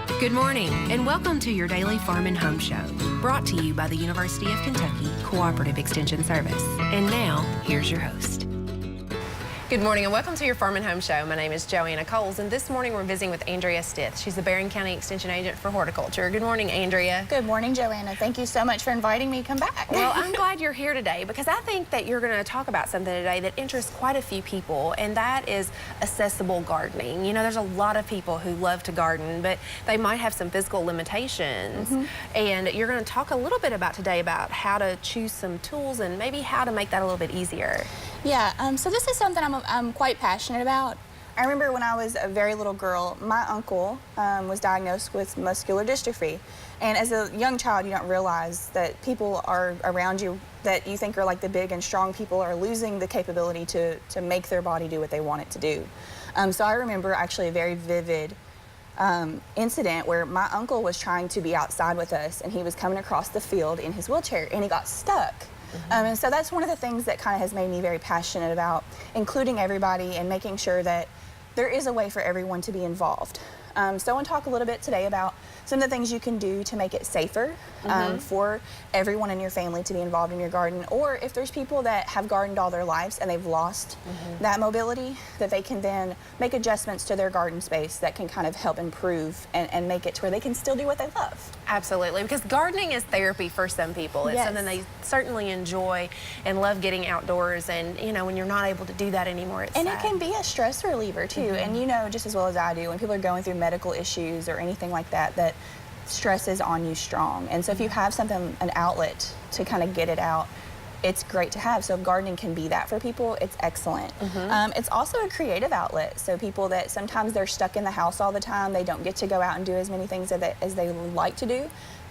Good morning, and welcome to your daily Farm and Home Show, brought to you by the University of Kentucky Cooperative Extension Service. And now, here's your host. Good morning, and welcome to your Farm and Home Show. My name is Joanna Coles, and this morning we're visiting with Andrea Stith. She's the Barren County Extension Agent for Horticulture. Good morning, Andrea. Good morning, Joanna. Thank you so much for inviting me to come back. Well, I'm glad you're here today because I think that you're going to talk about something today that interests quite a few people, and that is accessible gardening. You know, there's a lot of people who love to garden, but they might have some physical limitations. And you're going to talk a little bit about today about how to choose some tools and maybe how to make that a little bit easier. Yeah, so this is something I'm quite passionate about. I remember when I was a very little girl, my uncle was diagnosed with muscular dystrophy. And as a young child, you don't realize that people are around you that you think are like the big and strong people are losing the capability to make their body do what they want it to do. So I remember actually a very vivid incident where my uncle was trying to be outside with us, and he was coming across the field in his wheelchair, and he got stuck. And so that's one of the things that kind of has made me very passionate about including everybody and making sure that there is a way for everyone to be involved. So I want to talk a little bit today about some of the things you can do to make it safer for everyone in your family to be involved in your garden, or if there's people that have gardened all their lives and they've lost that mobility, that they can then make adjustments to their garden space that can kind of help improve and make it to where they can still do what they love. Absolutely, because gardening is therapy for some people. It's something they certainly enjoy and love getting outdoors, and you know, when you're not able to do that anymore, it's sad. It can be a stress reliever too, and you know just as well as I do, when people are going through medical issues or anything like that, that stress is on you strong. And so if you have something, an outlet to kind of get it out, it's great to have. So if gardening can be that for people, it's excellent. It's also a creative outlet. So people that sometimes they're stuck in the house all the time, they don't get to go out and do as many things as they would like to do,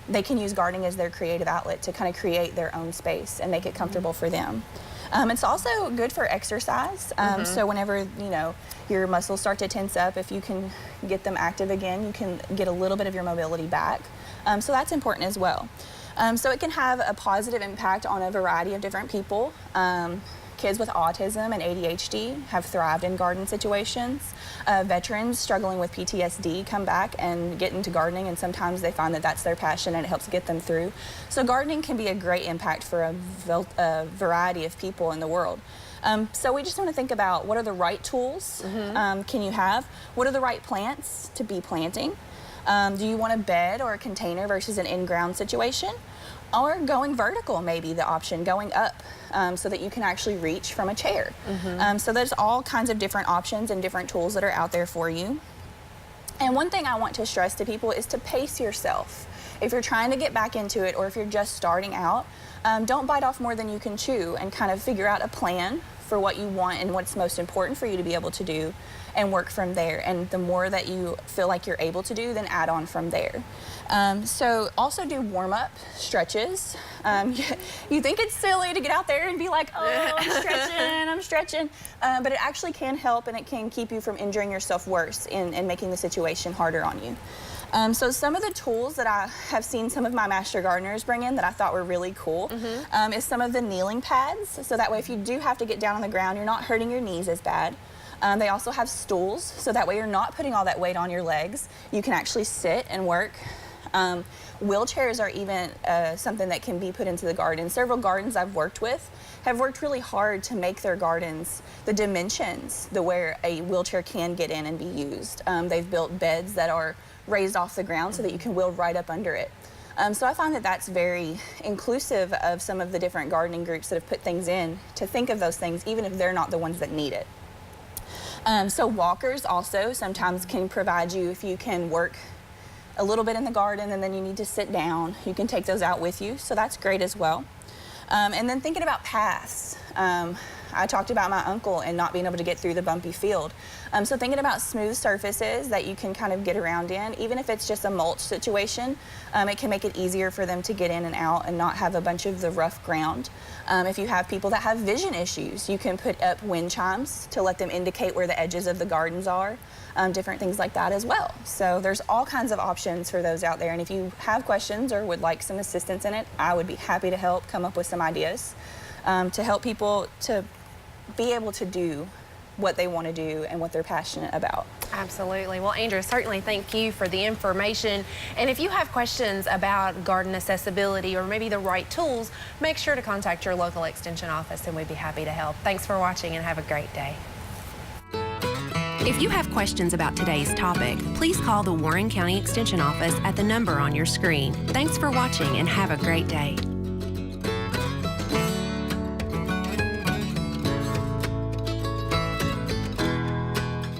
they can use gardening as their creative outlet to kind of create their own space and make it comfortable for them. It's also good for exercise. So whenever, you know, your muscles start to tense up, if you can get them active again, you can get a little bit of your mobility back. So that's important as well. So it can have a positive impact on a variety of different people. Kids with autism and ADHD have thrived in garden situations. Veterans struggling with PTSD come back and get into gardening, and sometimes they find that that's their passion and it helps get them through. So gardening can be a great impact for a variety of people in the world. So we just want to think about what are the right tools can you have? What are the right plants to be planting? Do you want a bed or a container versus an in-ground situation? Or going vertical may be the option, going up so that you can actually reach from a chair. So there's all kinds of different options and different tools that are out there for you. And one thing I want to stress to people is to pace yourself. If you're trying to get back into it, or if you're just starting out, don't bite off more than you can chew, and kind of figure out a plan for what you want and what's most important for you to be able to do, and work from there. And the more that you feel like you're able to do, then add on from there. So also do warm-up stretches. You think it's silly to get out there and be like, oh, I'm stretching, but it actually can help, and it can keep you from injuring yourself worse and making the situation harder on you. So some of the tools that I have seen some of my master gardeners bring in that I thought were really cool is some of the kneeling pads. So that way if you do have to get down on the ground, you're not hurting your knees as bad. They also have stools, so that way you're not putting all that weight on your legs. You can actually sit and work. Wheelchairs are even something that can be put into the garden. Several gardens I've worked with have worked really hard to make their gardens the dimensions where a wheelchair can get in and be used. They've built beds that are raised off the ground so that you can wheel right up under it. So I find that that's very inclusive of some of the different gardening groups that have put things in to think of those things, even if they're not the ones that need it. So walkers also sometimes can provide you, if you can work a little bit in the garden and then you need to sit down, you can take those out with you, so that's great as well. And then thinking about paths. I talked about my uncle and not being able to get through the bumpy field. So thinking about smooth surfaces that you can kind of get around in, even if it's just a mulch situation, it can make it easier for them to get in and out and not have a bunch of the rough ground. If you have people that have vision issues, you can put up wind chimes to let them indicate where the edges of the gardens are, different things like that as well. So there's all kinds of options for those out there, and if you have questions or would like some assistance in it, I would be happy to help come up with some ideas to help people to be able to do what they want to do and what they're passionate about. Absolutely. Well, Andrea, certainly thank you for the information. And if you have questions about garden accessibility or maybe the right tools, make sure to contact your local extension office and we'd be happy to help. Thanks for watching and have a great day. If you have questions about today's topic, please call the Barren County Extension Office at the number on your screen. Thanks for watching and have a great day.